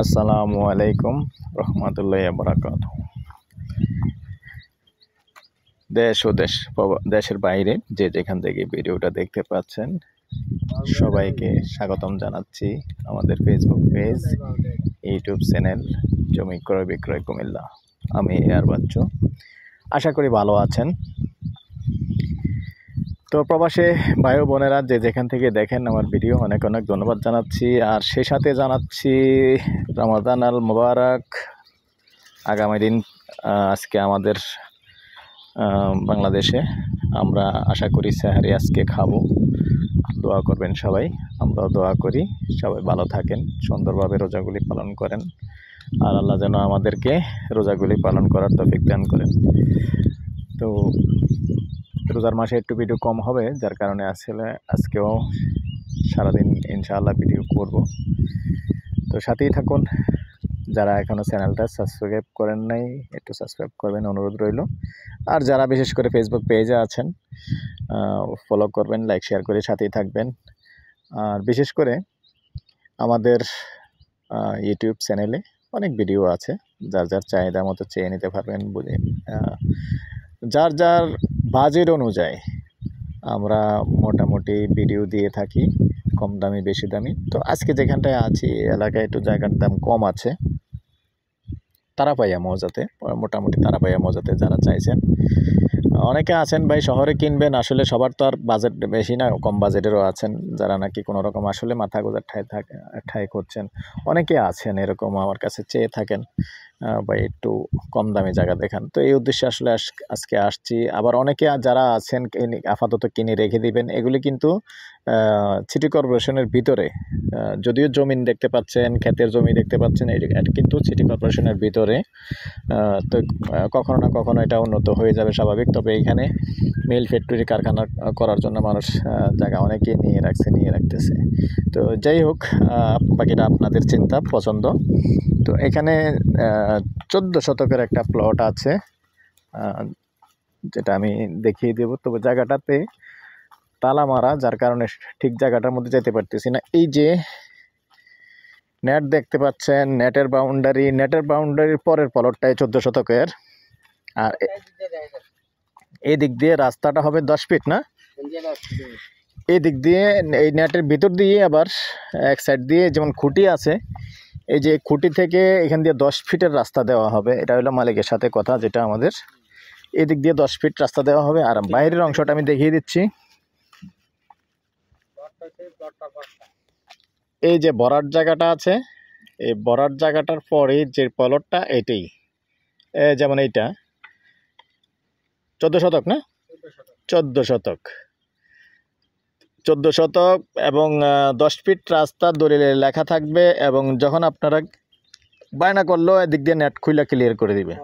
আসসালামু আলাইকুম রহমতুল্লাহি ওয়া বারাকাতুহু। দেশ ও দেশের বাইরে যে যেখান থেকে ভিডিওটা দেখতে পাচ্ছেন সবাইকে স্বাগতম জানাচ্ছি আমাদের ফেসবুক পেজ, ইউটিউব চ্যানেল জমি ক্রয় বিক্রয় কুমিল্লা। আমি এয়ার বাচ্চু, আশা করি ভালো আছেন। তো প্রবাসে ভাই বোনেরা যে যেখান থেকে দেখেন আমার ভিডিও, অনেক অনেক ধন্যবাদ জানাচ্ছি। আর সেই সাথে জানাচ্ছি রমাদান আল মুবারক। আগামী দিন আজকে আমাদের বাংলাদেশে আমরা আশা করি সেহারি আজকে খাবো। দোয়া করবেন সবাই, আমরাও দোয়া করি সবাই ভালো থাকেন, সুন্দরভাবে রোজাগুলি পালন করেন। আর আল্লাহ যেন আমাদেরকে রোজাগুলি পালন করার তৌফিক দান করেন। তো রোজার মাসে একটু ভিডিও কম হবে, যার কারণে আসলে আজকেও সারাদিন ইনশাআল্লাহ ভিডিও করব। তো সাথেই থাকুন। যারা এখনও চ্যানেলটা সাবস্ক্রাইব করেন নাই একটু সাবস্ক্রাইব করবেন, অনুরোধ রইল। আর যারা বিশেষ করে ফেসবুক পেজে আছেন ফলো করবেন, লাইক শেয়ার করে সাথেই থাকবেন। আর বিশেষ করে আমাদের ইউটিউব চ্যানেলে অনেক ভিডিও আছে, যার যার চাহিদা মতো চেয়ে নিতে পারবেন। বুঝে যার যার বাজেট অনুযায়ী আমরা মোটামুটি ভিডিও দিয়ে থাকি, কম দামি বেশি দামি। তো আজকে যেখানটায় আছি এলাকায় একটু জায়গার দাম কম আছে, তারাপাইয়া মৌজাতে, মোটামুটি তারাপাইয়া মৌজাতে যারা চাইছেন। অনেকে আছেন ভাই শহরে কিনবেন, আসলে সবার তো আর বাজেট বেশি না, কম বাজেটেরও আছেন যারা নাকি কোনো রকম আসলে মাথা গোজার ঠাই করছেন। অনেকে আছেন এরকম আমার কাছে চেয়ে থাকেন ভাই একটু কম দামি জায়গা দেখান। তো এই উদ্দেশ্যে আসলে আজকে আসছি। আবার অনেকে যারা আছেন আপাতত কিনে রেখে দিবেন, এগুলি কিন্তু সিটি কর্পোরেশনের ভিতরে, যদিও জমিন দেখতে পাচ্ছেন, ক্ষেতের জমি দেখতে পাচ্ছেন, এটা কিন্তু সিটি কর্পোরেশনের ভিতরে। তো কখনো না কখনো এটা উন্নত হয়ে যাবে স্বাভাবিক। তবে এইখানে মিল ফ্যাক্টরি কারখানা করার জন্য মানুষ জায়গা অনেকেই নিয়ে রাখতেছে। তো যাই হোক, বাকিটা আপনাদের চিন্তা পছন্দ। তো এখানে 14 শতকের একটা প্লট আছে, যেটা আমি দেখিয়ে দেব। তবে জায়গাটাতে তালা মারা, যার কারণে ঠিক জায়গাটার মধ্যে যেতে পারতেছি না। এই যে নেট দেখতে পাচ্ছেন, নেটের বাউন্ডারির পরের প্লটটাই 14 শতকের। আর এই দিক দিয়ে রাস্তাটা হবে 10 ফিট না, এই দিক দিয়ে এই নেটের ভিতর দিয়ে আবার এক সাইড দিয়ে যেমন খুঁটি আছে, এই যে খুঁটি থেকে এখান দিয়ে 10 ফিটের রাস্তা দেওয়া হবে। এটা হলো মালিকের সাথে কথা, যেটা আমাদের এই দিক দিয়ে 10 ফিট রাস্তা দেওয়া হবে। আর বাইরের অংশটা আমি দেখিয়ে দিচ্ছি। এই যে বরাট জায়গাটা আছে, এই বরাট জায়গাটার পরে যে প্লটটা এটাই, যেমন এইটা 14 শতক না, 14 শতক এবং 10 ফিট রাস্তা দলিলে লেখা থাকবে। এবং যখন আপনারা বায়না করলেও এদিক দিয়ে নেট খুলে ক্লিয়ার করে দিবে।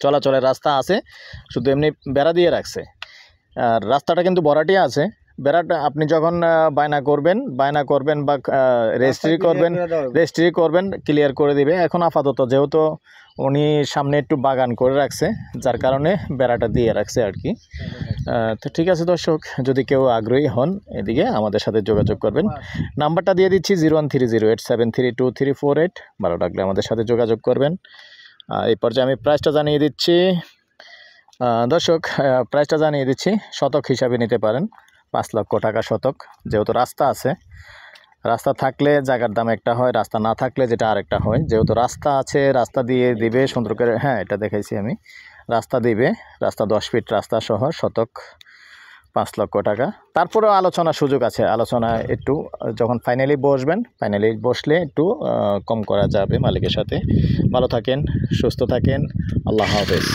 চলাচলের রাস্তা আছে, শুধু এমনি বেড়া দিয়ে রাখছে। আর রাস্তাটা কিন্তু বরাটি আছে। বেড়াটা আপনি যখন বায়না করবেন বা রেজিস্ট্রি করবেন ক্লিয়ার করে দিবে। এখন আপাতত যেহেতু উনি সামনে একটু বাগান করে রাখছে, যার কারণে বেড়াটা দিয়ে রাখছে আর কি। তো ঠিক আছে দর্শক, যদি কেউ আগ্রহী হন এদিকে আমাদের সাথে যোগাযোগ করবেন। নাম্বারটা দিয়ে দিচ্ছি 013087323348। ভালো লাগলে আমাদের সাথে যোগাযোগ করবেন। এই পর্যায়ে আমি প্রাইসটা জানিয়ে দিচ্ছি। দর্শক, প্রাইসটা জানিয়ে দিচ্ছি, শতক হিসাবে নিতে পারেন, 5 লক্ষ টাকা শতক। যেহেতু রাস্তা আছে, রাস্তা থাকলে জায়গার দাম একটা হয়, রাস্তা না থাকলে যেটা আরেকটা হয়। যেহেতু রাস্তা আছে, রাস্তা দিয়ে দিবে সুন্দর করে। হ্যাঁ, এটা দেখাইছি আমি, রাস্তা দিবে, রাস্তা 10 ফিট রাস্তা সহ শতক 5 লক্ষ টাকা। তারপরেও আলোচনার সুযোগ আছে, আলোচনা একটু যখন ফাইনালি বসলে একটু কম করা যাবে মালিকের সাথে। ভালো থাকেন, সুস্থ থাকেন, আল্লাহ হাফেজ।